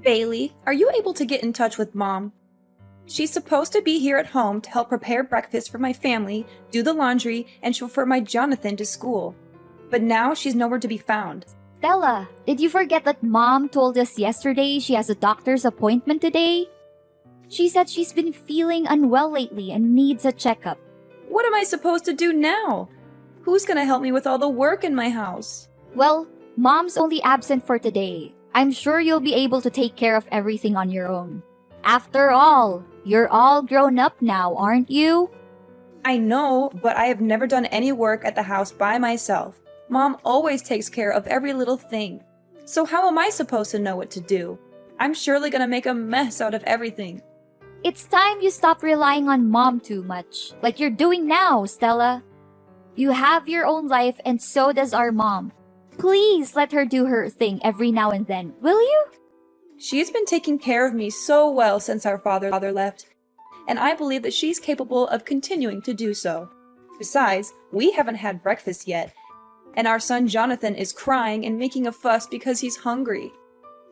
Bailey, are you able to get in touch with Mom? She's supposed to be here at home to help prepare breakfast for my family, do the laundry, and chauffeur my Jonathan to school. But now she's nowhere to be found. Stella, did you forget that Mom told us yesterday she has a doctor's appointment today? She said she's been feeling unwell lately and needs a checkup. What am I supposed to do now? Who's gonna help me with all the work in my house? Well, Mom's only absent for today. I'm sure you'll be able to take care of everything on your own. After all, you're all grown up now, aren't you? I know, but I have never done any work at the house by myself. Mom always takes care of every little thing. So how am I supposed to know what to do? I'm surely gonna make a mess out of everything. It's time you stop relying on Mom too much, like you're doing now, Stella. You have your own life and so does our mom. Please let her do her thing every now and then, will you? She's been taking care of me so well since our father left, and I believe that she's capable of continuing to do so. Besides, we haven't had breakfast yet, and our son Jonathan is crying and making a fuss because he's hungry.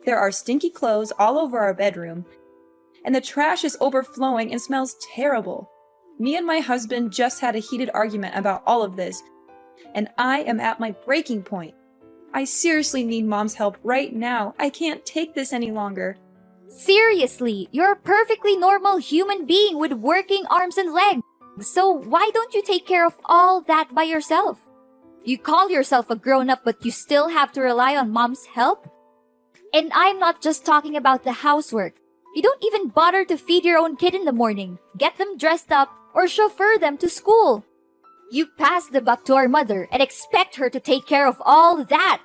There are stinky clothes all over our bedroom, and the trash is overflowing and smells terrible. Me and my husband just had a heated argument about all of this, and I am at my breaking point. I seriously need Mom's help right now. I can't take this any longer. Seriously, you're a perfectly normal human being with working arms and legs. So why don't you take care of all that by yourself? You call yourself a grown-up, but you still have to rely on Mom's help? And I'm not just talking about the housework. You don't even bother to feed your own kid in the morning, get them dressed up, or chauffeur them to school. You pass the buck to our mother and expect her to take care of all that.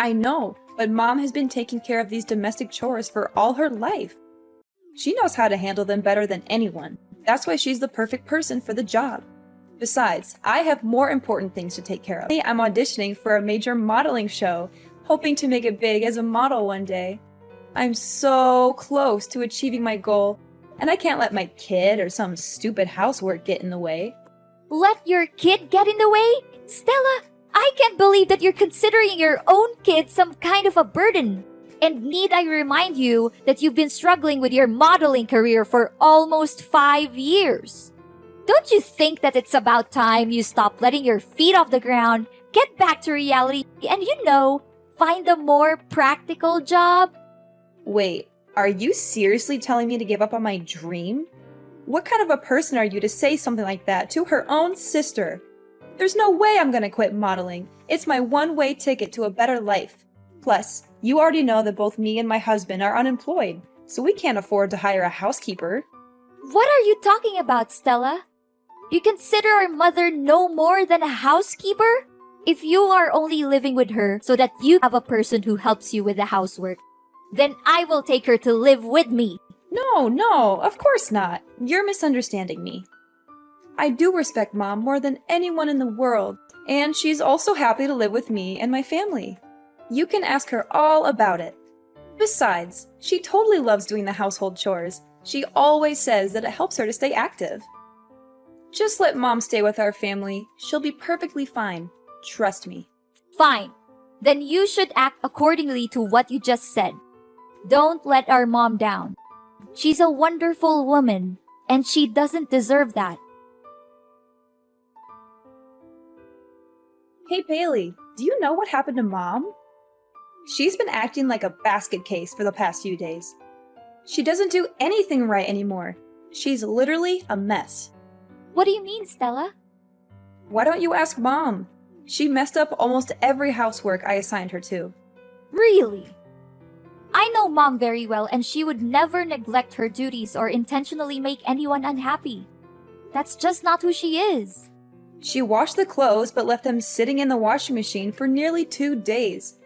I know, but Mom has been taking care of these domestic chores for all her life. She knows how to handle them better than anyone. That's why she's the perfect person for the job. Besides, I have more important things to take care of. I'm auditioning for a major modeling show, hoping to make it big as a model one day. I'm so close to achieving my goal, and I can't let my kid or some stupid housework get in the way. Let your kid get in the way? Stella, I can't believe that you're considering your own kid some kind of a burden. And need I remind you that you've been struggling with your modeling career for almost 5 years? Don't you think that it's about time you stop letting your feet off the ground, get back to reality, and find a more practical job? Wait, are you seriously telling me to give up on my dream? What kind of a person are you to say something like that to her own sister? There's no way I'm gonna quit modeling. It's my one-way ticket to a better life. Plus, you already know that both me and my husband are unemployed, so we can't afford to hire a housekeeper. What are you talking about, Stella? You consider our mother no more than a housekeeper? If you are only living with her so that you have a person who helps you with the housework, then I will take her to live with me. No, of course not. You're misunderstanding me. I do respect Mom more than anyone in the world, and she's also happy to live with me and my family. You can ask her all about it. Besides, she totally loves doing the household chores. She always says that it helps her to stay active. Just let Mom stay with our family. She'll be perfectly fine. Trust me. Fine. Then you should act accordingly to what you just said. Don't let our mom down. She's a wonderful woman, and she doesn't deserve that. Hey Bailey, do you know what happened to Mom? She's been acting like a basket case for the past few days. She doesn't do anything right anymore. She's literally a mess. What do you mean, Stella? Why don't you ask Mom? She messed up almost every housework I assigned her to. Really? I know Mom very well, and she would never neglect her duties or intentionally make anyone unhappy. That's just not who she is. She washed the clothes but left them sitting in the washing machine for nearly 2 days.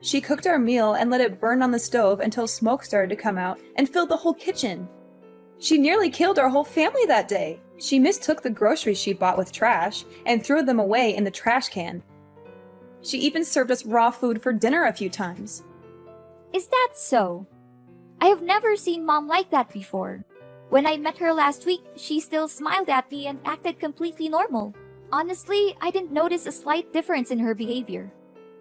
She cooked our meal and let it burn on the stove until smoke started to come out and filled the whole kitchen. She nearly killed our whole family that day. She mistook the groceries she bought with trash and threw them away in the trash can. She even served us raw food for dinner a few times. Is that so? I have never seen Mom like that before. When I met her last week, she still smiled at me and acted completely normal. Honestly, I didn't notice a slight difference in her behavior.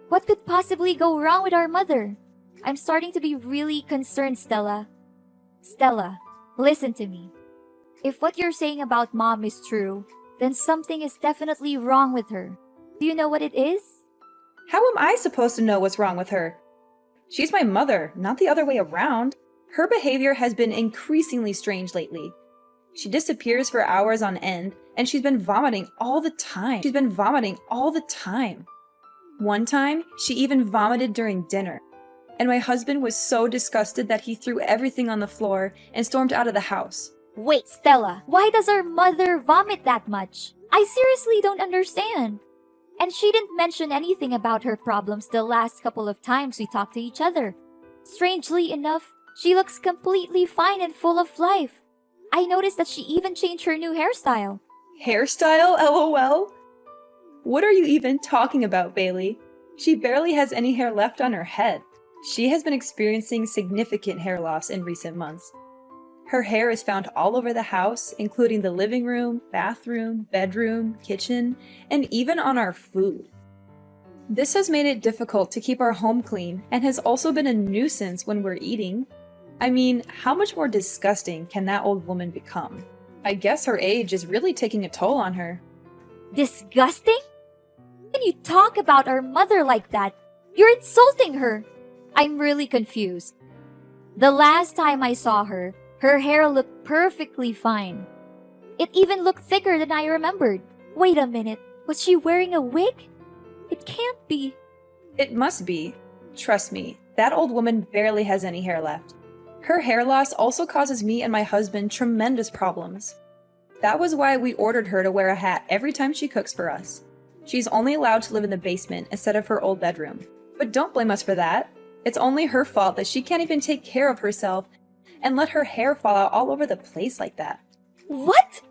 What could possibly go wrong with our mother? I'm starting to be really concerned, Stella. Stella, listen to me. If what you're saying about Mom is true, then something is definitely wrong with her. Do you know what it is? How am I supposed to know what's wrong with her? She's my mother, not the other way around. Her behavior has been increasingly strange lately. She disappears for hours on end, and she's been vomiting all the time. One time, she even vomited during dinner. And my husband was so disgusted that he threw everything on the floor and stormed out of the house. Wait, Stella, why does our mother vomit that much? I seriously don't understand. And she didn't mention anything about her problems the last couple of times we talked to each other. Strangely enough, she looks completely fine and full of life. I noticed that she even changed her new hairstyle. Hairstyle? LOL? What are you even talking about, Bailey? She barely has any hair left on her head. She has been experiencing significant hair loss in recent months. Her hair is found all over the house, including the living room, bathroom, bedroom, kitchen, and even on our food. This has made it difficult to keep our home clean and has also been a nuisance when we're eating. I mean, how much more disgusting can that old woman become? I guess her age is really taking a toll on her. Disgusting? When you talk about our mother like that, you're insulting her. I'm really confused. The last time I saw her, her hair looked perfectly fine. It even looked thicker than I remembered. Wait a minute, was she wearing a wig? It can't be. It must be. Trust me, that old woman barely has any hair left. Her hair loss also causes me and my husband tremendous problems. That was why we ordered her to wear a hat every time she cooks for us. She's only allowed to live in the basement instead of her old bedroom. But don't blame us for that. It's only her fault that she can't even take care of herself and let her hair fall out all over the place like that. What?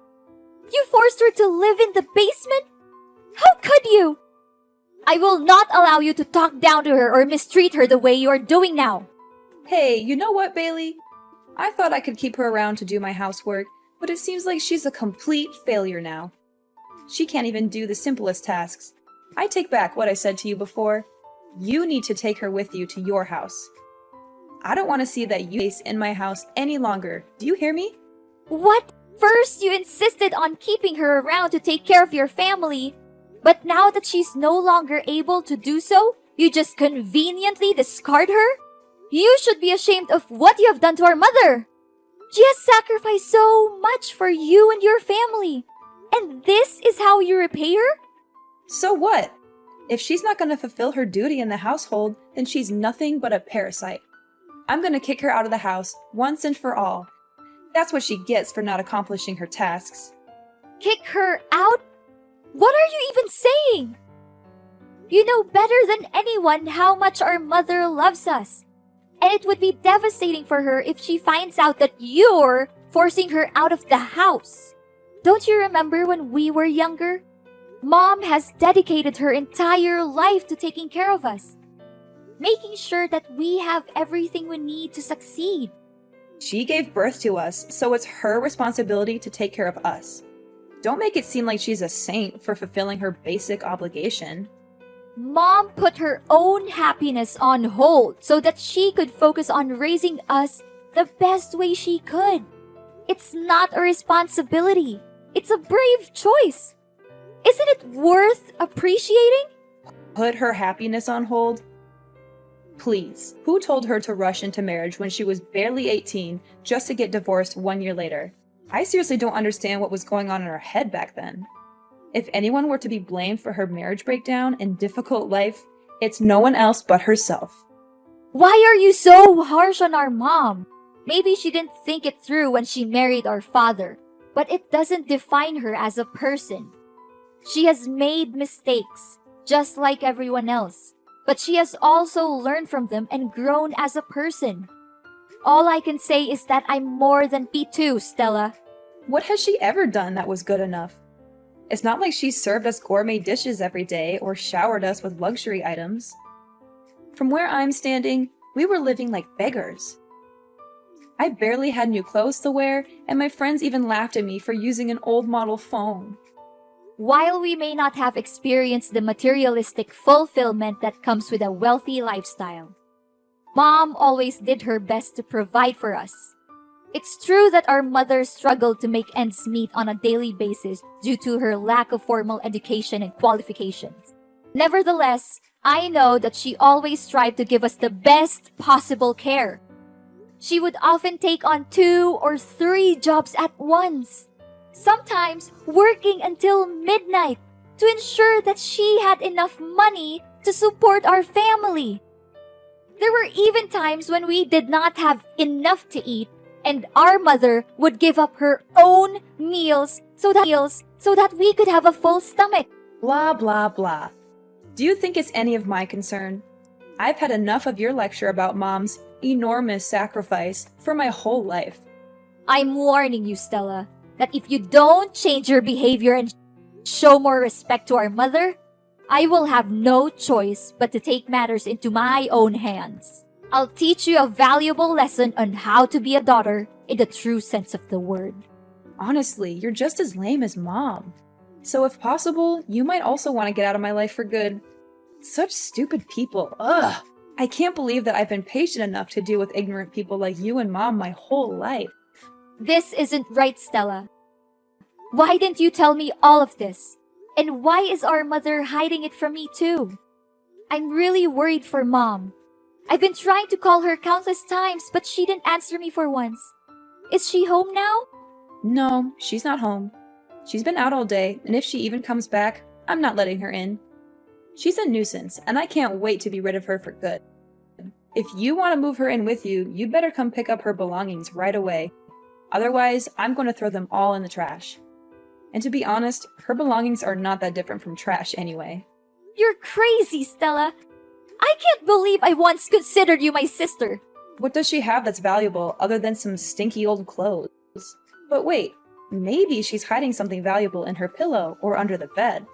You forced her to live in the basement? How could you? I will not allow you to talk down to her or mistreat her the way you are doing now. Hey, you know what, Bailey? I thought I could keep her around to do my housework, but it seems like she's a complete failure now. She can't even do the simplest tasks. I take back what I said to you before. You need to take her with you to your house. I don't want to see that you in my house any longer. Do you hear me? What? First, you insisted on keeping her around to take care of your family. But now that she's no longer able to do so, you just conveniently discard her? You should be ashamed of what you have done to our mother. She has sacrificed so much for you and your family. And this is how you repay her? So what? If she's not going to fulfill her duty in the household, then she's nothing but a parasite. I'm going to kick her out of the house once and for all. That's what she gets for not accomplishing her tasks. Kick her out? What are you even saying? You know better than anyone how much our mother loves us. And it would be devastating for her if she finds out that you're forcing her out of the house. Don't you remember when we were younger? Mom has dedicated her entire life to taking care of us, making sure that we have everything we need to succeed. She gave birth to us, so it's her responsibility to take care of us. Don't make it seem like she's a saint for fulfilling her basic obligation. Mom put her own happiness on hold so that she could focus on raising us the best way she could. It's not a responsibility. It's a brave choice. Isn't it worth appreciating? Put her happiness on hold? Please, who told her to rush into marriage when she was barely 18 just to get divorced 1 year later? I seriously don't understand what was going on in her head back then. If anyone were to be blamed for her marriage breakdown and difficult life, it's no one else but herself. Why are you so harsh on our mom? Maybe she didn't think it through when she married our father, but it doesn't define her as a person. She has made mistakes, just like everyone else, but she has also learned from them and grown as a person. All I can say is that I'm more than P2, Stella. What has she ever done that was good enough? It's not like she served us gourmet dishes every day or showered us with luxury items. From where I'm standing, we were living like beggars. I barely had new clothes to wear, and my friends even laughed at me for using an old model phone. While we may not have experienced the materialistic fulfillment that comes with a wealthy lifestyle, Mom always did her best to provide for us. It's true that our mother struggled to make ends meet on a daily basis due to her lack of formal education and qualifications. Nevertheless, I know that she always strived to give us the best possible care. She would often take on 2 or 3 jobs at once, sometimes working until midnight to ensure that she had enough money to support our family. There were even times when we did not have enough to eat, and our mother would give up her own meals so that we could have a full stomach. Blah, blah, blah. Do you think it's any of my concern? I've had enough of your lecture about Mom's enormous sacrifice for my whole life. I'm warning you, Stella, that if you don't change your behavior and show more respect to our mother, I will have no choice but to take matters into my own hands. I'll teach you a valuable lesson on how to be a daughter in the true sense of the word. Honestly, you're just as lame as Mom. So if possible, you might also want to get out of my life for good. Such stupid people. Ugh. I can't believe that I've been patient enough to deal with ignorant people like you and Mom my whole life. This isn't right, Stella. Why didn't you tell me all of this? And why is our mother hiding it from me too? I'm really worried for Mom. I've been trying to call her countless times, but she didn't answer me for once. Is she home now? No, she's not home. She's been out all day, and if she even comes back, I'm not letting her in. She's a nuisance, and I can't wait to be rid of her for good. If you want to move her in with you, you'd better come pick up her belongings right away. Otherwise, I'm going to throw them all in the trash. And to be honest, her belongings are not that different from trash anyway. You're crazy, Stella. I can't believe I once considered you my sister. What does she have that's valuable other than some stinky old clothes? But wait, maybe she's hiding something valuable in her pillow or under the bed.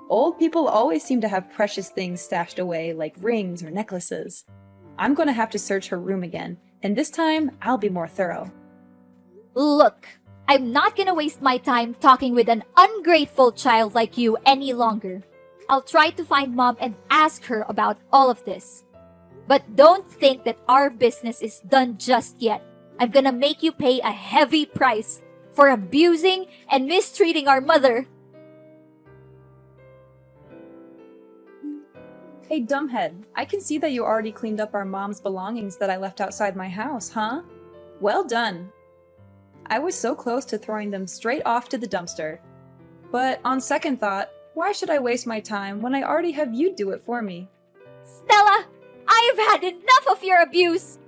Old people always seem to have precious things stashed away, like rings or necklaces. I'm going to have to search her room again, and this time I'll be more thorough. Look, I'm not gonna waste my time talking with an ungrateful child like you any longer. I'll try to find Mom and ask her about all of this. But don't think that our business is done just yet. I'm gonna make you pay a heavy price for abusing and mistreating our mother. Hey, dumbhead, I can see that you already cleaned up our Mom's belongings that I left outside my house, huh? Well done. I was so close to throwing them straight off to the dumpster. But on second thought, why should I waste my time when I already have you do it for me? Stella, I've had enough of your abuse.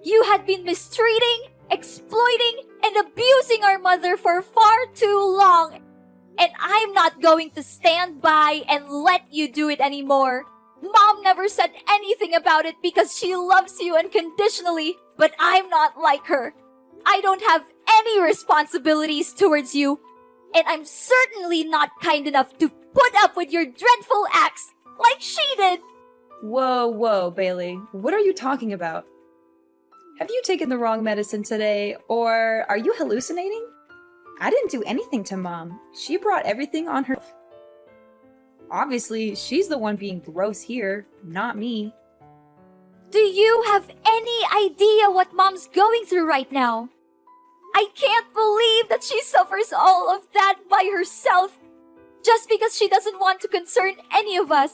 You had been mistreating, exploiting, and abusing our mother for far too long. And I'm not going to stand by and let you do it anymore. Mom never said anything about it because she loves you unconditionally, but I'm not like her. I don't have any responsibilities towards you, and I'm certainly not kind enough to put up with your dreadful acts like she did. Whoa, Bailey. What are you talking about? Have you taken the wrong medicine today, or are you hallucinating? I didn't do anything to Mom. She brought everything on her. Obviously, she's the one being gross here, not me. Do you have any idea what Mom's going through right now? I can't believe that she suffers all of that by herself just because she doesn't want to concern any of us.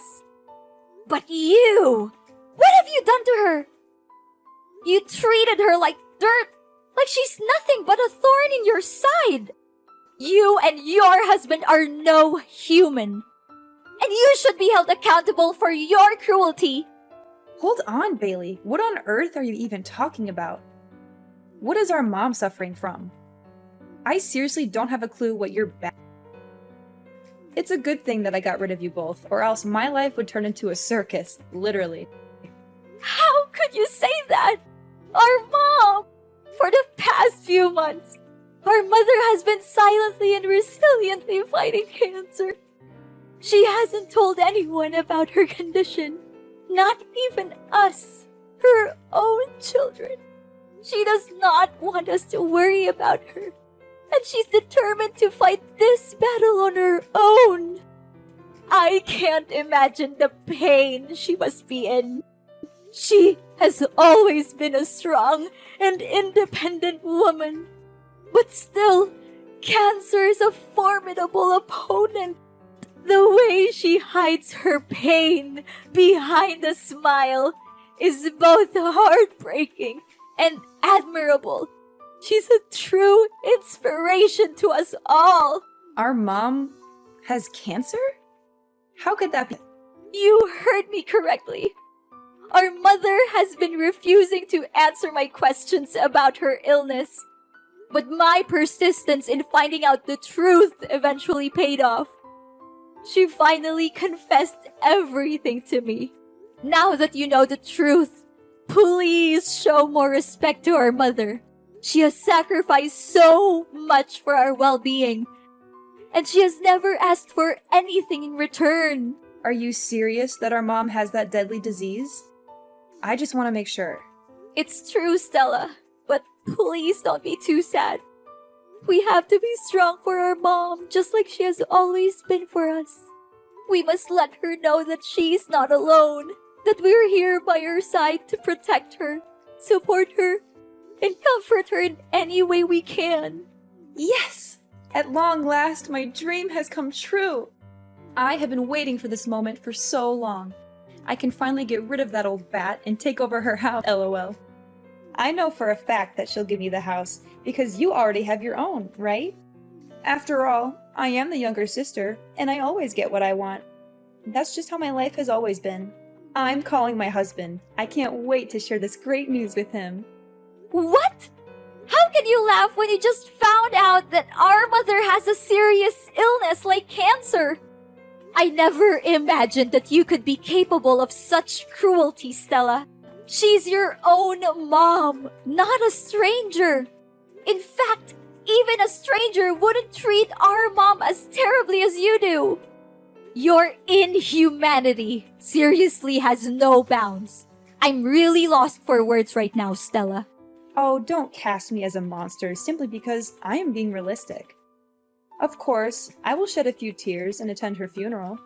But you! What have you done to her? You treated her like dirt, like she's nothing but a thorn in your side. You and your husband are no human. And you should be held accountable for your cruelty. Hold on, Bailey. What on earth are you even talking about? What is our Mom suffering from? I seriously don't have a clue what you're bad. It's a good thing that I got rid of you both, or else my life would turn into a circus, literally. How could you say that? Our Mom! For the past few months, our mother has been silently and resiliently fighting cancer. She hasn't told anyone about her condition, not even us, her own children. She does not want us to worry about her, and she's determined to fight this battle on her own. I can't imagine the pain she must be in. She has always been a strong and independent woman. But still, cancer is a formidable opponent. The way she hides her pain behind a smile is both heartbreaking and admirable. She's a true inspiration to us all. Our mom has cancer? How could that be? You heard me correctly. Our mother has been refusing to answer my questions about her illness. But my persistence in finding out the truth eventually paid off. She finally confessed everything to me. Now that you know the truth, please show more respect to our mother. She has sacrificed so much for our well-being, and she has never asked for anything in return. Are you serious that our mom has that deadly disease? I just want to make sure. It's true, Stella, but please don't be too sad. We have to be strong for our mom, just like she has always been for us. We must let her know that she's not alone, that we're here by her side to protect her, support her, and comfort her in any way we can. Yes! At long last, my dream has come true. I have been waiting for this moment for so long. I can finally get rid of that old bat and take over her house, lol. I know for a fact that she'll give me the house, because you already have your own, right? After all, I am the younger sister, and I always get what I want. That's just how my life has always been. I'm calling my husband. I can't wait to share this great news with him. What? How can you laugh when you just found out that our mother has a serious illness like cancer? I never imagined that you could be capable of such cruelty, Stella. She's your own mom, not a stranger. In fact, even a stranger wouldn't treat our mom as terribly as you do. Your inhumanity seriously has no bounds. I'm really lost for words right now, Stella. Oh, don't cast me as a monster simply because I am being realistic. Of course, I will shed a few tears and attend her funeral.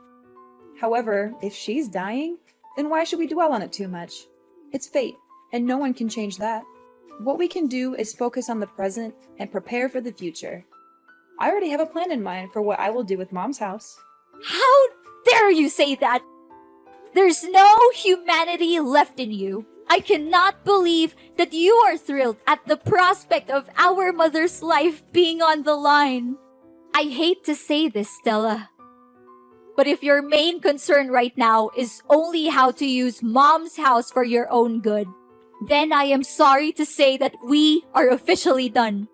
However, if she's dying, then why should we dwell on it too much? It's fate, and no one can change that. What we can do is focus on the present and prepare for the future. I already have a plan in mind for what I will do with Mom's house. How dare you say that? There's no humanity left in you. I cannot believe that you are thrilled at the prospect of our mother's life being on the line. I hate to say this, Stella, but if your main concern right now is only how to use Mom's house for your own good, then I am sorry to say that we are officially done.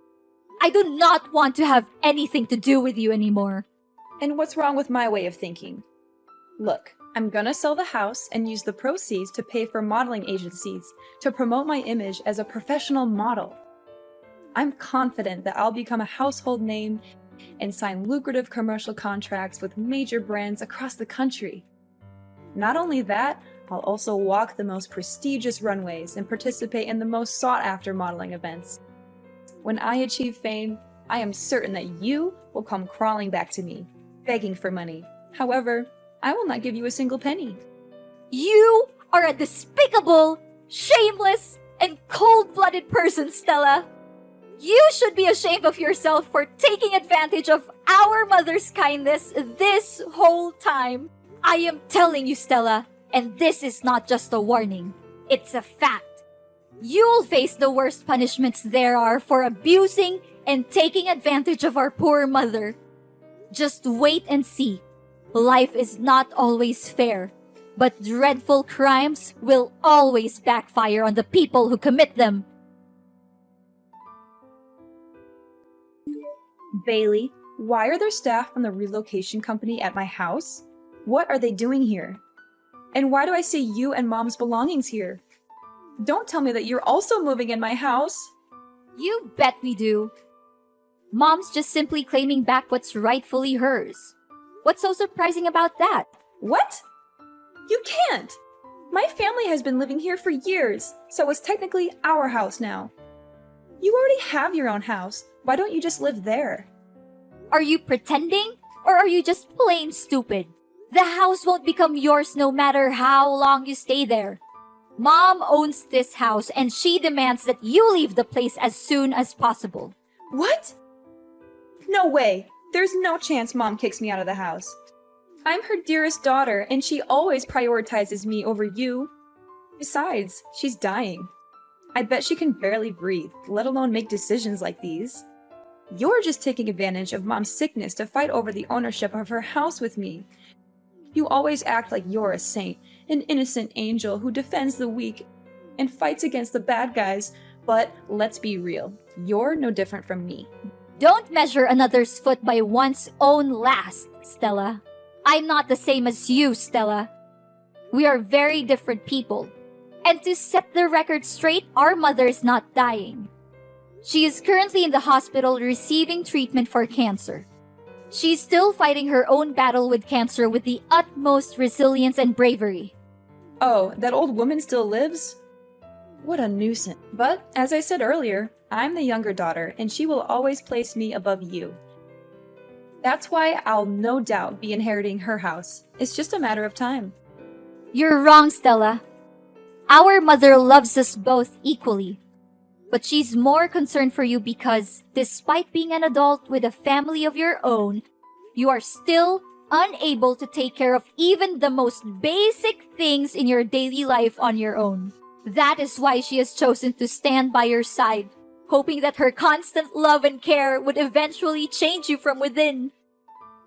I do not want to have anything to do with you anymore. And what's wrong with my way of thinking? Look, I'm gonna sell the house and use the proceeds to pay for modeling agencies to promote my image as a professional model. I'm confident that I'll become a household name and sign lucrative commercial contracts with major brands across the country. Not only that, I'll also walk the most prestigious runways and participate in the most sought-after modeling events. When I achieve fame, I am certain that you will come crawling back to me, begging for money. However, I will not give you a single penny. You are a despicable, shameless, and cold-blooded person, Stella. You should be ashamed of yourself for taking advantage of our mother's kindness this whole time. I am telling you, Stella, and this is not just a warning. It's a fact. You'll face the worst punishments there are for abusing and taking advantage of our poor mother. Just wait and see. Life is not always fair, but dreadful crimes will always backfire on the people who commit them. Bailey, why are there staff from the relocation company at my house? What are they doing here? And why do I see you and Mom's belongings here? Don't tell me that you're also moving in my house. You bet we do. Mom's just simply claiming back what's rightfully hers. What's so surprising about that? What? You can't! My family has been living here for years, so it's technically our house now. You already have your own house. Why don't you just live there? Are you pretending? Or are you just plain stupid? The house won't become yours no matter how long you stay there. Mom owns this house and she demands that you leave the place as soon as possible. What? No way. There's no chance Mom kicks me out of the house. I'm her dearest daughter, and she always prioritizes me over you. Besides, she's dying. I bet she can barely breathe, let alone make decisions like these. You're just taking advantage of Mom's sickness to fight over the ownership of her house with me. You always act like you're a saint, an innocent angel who defends the weak and fights against the bad guys, but let's be real, you're no different from me. Don't measure another's foot by one's own last, Stella. I'm not the same as you, Stella. We are very different people. And to set the record straight, our mother is not dying. She is currently in the hospital receiving treatment for cancer. She's still fighting her own battle with cancer with the utmost resilience and bravery. Oh, that old woman still lives? What a nuisance. But, as I said earlier, I'm the younger daughter, and she will always place me above you. That's why I'll no doubt be inheriting her house. It's just a matter of time. You're wrong, Stella. Our mother loves us both equally. But she's more concerned for you because, despite being an adult with a family of your own, you are still unable to take care of even the most basic things in your daily life on your own. That is why she has chosen to stand by your side, hoping that her constant love and care would eventually change you from within.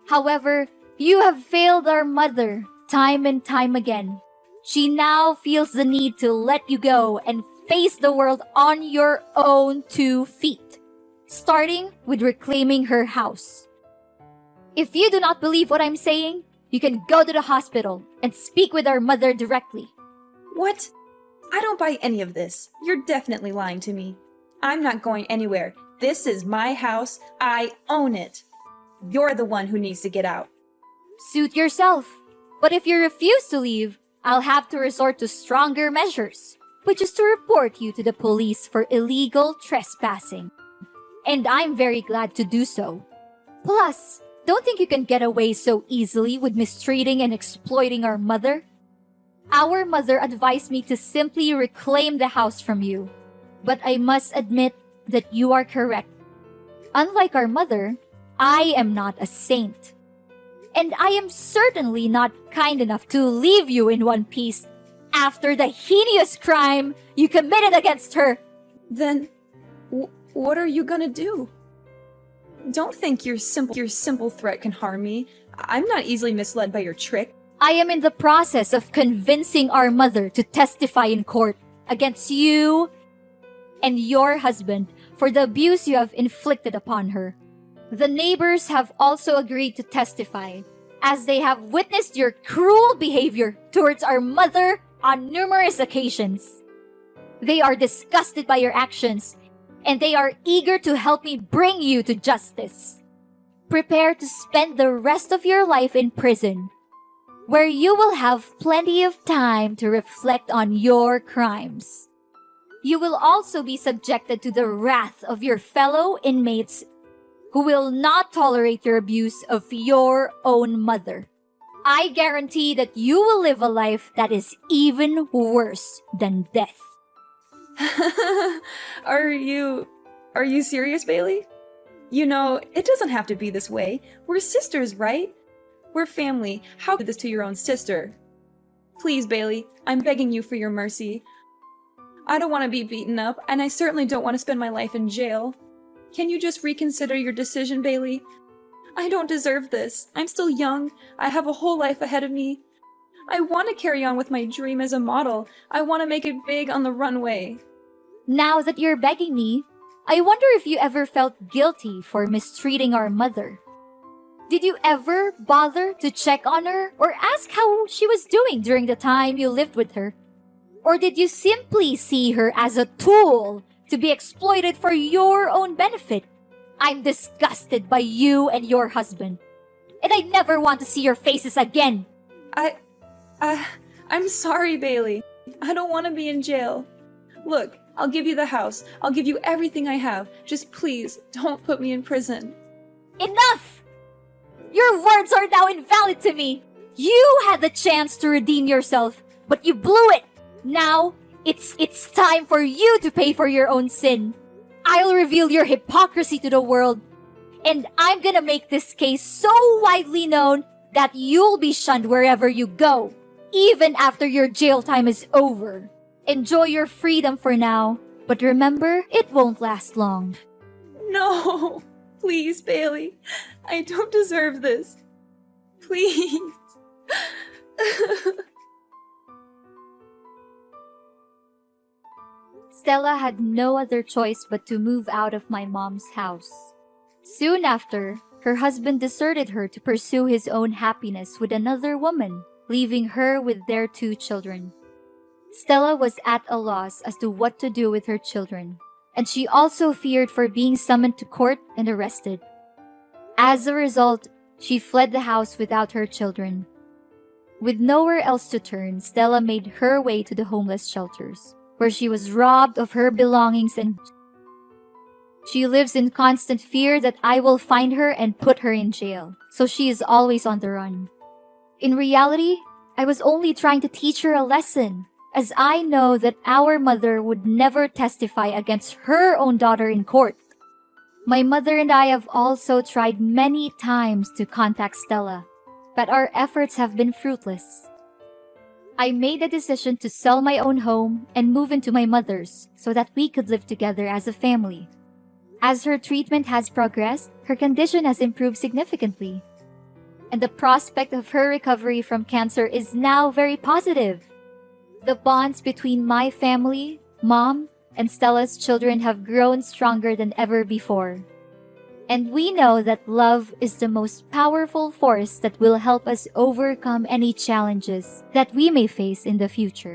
However, you have failed our mother time and time again. She now feels the need to let you go and face the world on your own 2 feet, starting with reclaiming her house. If you do not believe what I'm saying, you can go to the hospital and speak with our mother directly. What? I don't buy any of this. You're definitely lying to me. I'm not going anywhere. This is my house. I own it. You're the one who needs to get out. Suit yourself. But if you refuse to leave, I'll have to resort to stronger measures, which is to report you to the police for illegal trespassing. And I'm very glad to do so. Plus, don't think you can get away so easily with mistreating and exploiting our mother. Our mother advised me to simply reclaim the house from you. But I must admit that you are correct. Unlike our mother, I am not a saint. And I am certainly not kind enough to leave you in one piece after the heinous crime you committed against her. Then, what are you gonna do? Don't think your simple threat can harm me. I'm not easily misled by your trick. I am in the process of convincing our mother to testify in court against you and your husband for the abuse you have inflicted upon her. The neighbors have also agreed to testify, as they have witnessed your cruel behavior towards our mother on numerous occasions. They are disgusted by your actions, and they are eager to help me bring you to justice. Prepare to spend the rest of your life in prison, where you will have plenty of time to reflect on your crimes. You will also be subjected to the wrath of your fellow inmates who will not tolerate your abuse of your own mother. I guarantee that you will live a life that is even worse than death. Are you serious, Bailey? You know, it doesn't have to be this way. We're sisters, right? We're family. How could this to your own sister? Please, Bailey, I'm begging you for your mercy. I don't want to be beaten up, and I certainly don't want to spend my life in jail. Can you just reconsider your decision, Bailey? I don't deserve this. I'm still young. I have a whole life ahead of me. I want to carry on with my dream as a model. I want to make it big on the runway. Now that you're begging me, I wonder if you ever felt guilty for mistreating our mother. Did you ever bother to check on her or ask how she was doing during the time you lived with her? Or did you simply see her as a tool to be exploited for your own benefit? I'm disgusted by you and your husband, and I never want to see your faces again. I'm sorry, Bailey. I don't want to be in jail. Look, I'll give you the house. I'll give you everything I have. Just please, don't put me in prison. Enough! Your words are now invalid to me. You had the chance to redeem yourself, but you blew it. Now, it's time for you to pay for your own sin. I'll reveal your hypocrisy to the world, and I'm gonna make this case so widely known that you'll be shunned wherever you go, even after your jail time is over. Enjoy your freedom for now, but remember, it won't last long. No, please, Bailey. I don't deserve this. Please. Stella had no other choice but to move out of my mom's house. Soon after, her husband deserted her to pursue his own happiness with another woman, leaving her with their 2 children. Stella was at a loss as to what to do with her children, and she also feared for being summoned to court and arrested. As a result, she fled the house without her children. With nowhere else to turn, Stella made her way to the homeless shelters, where she was robbed of her belongings, and she lives in constant fear that I will find her and put her in jail, so she is always on the run. In reality, I was only trying to teach her a lesson, as I know that our mother would never testify against her own daughter in court. My mother and I have also tried many times to contact Stella, but our efforts have been fruitless. I made a decision to sell my own home and move into my mother's so that we could live together as a family. As her treatment has progressed, her condition has improved significantly, and the prospect of her recovery from cancer is now very positive. The bonds between my family, Mom, and Stella's children have grown stronger than ever before. And we know that love is the most powerful force that will help us overcome any challenges that we may face in the future.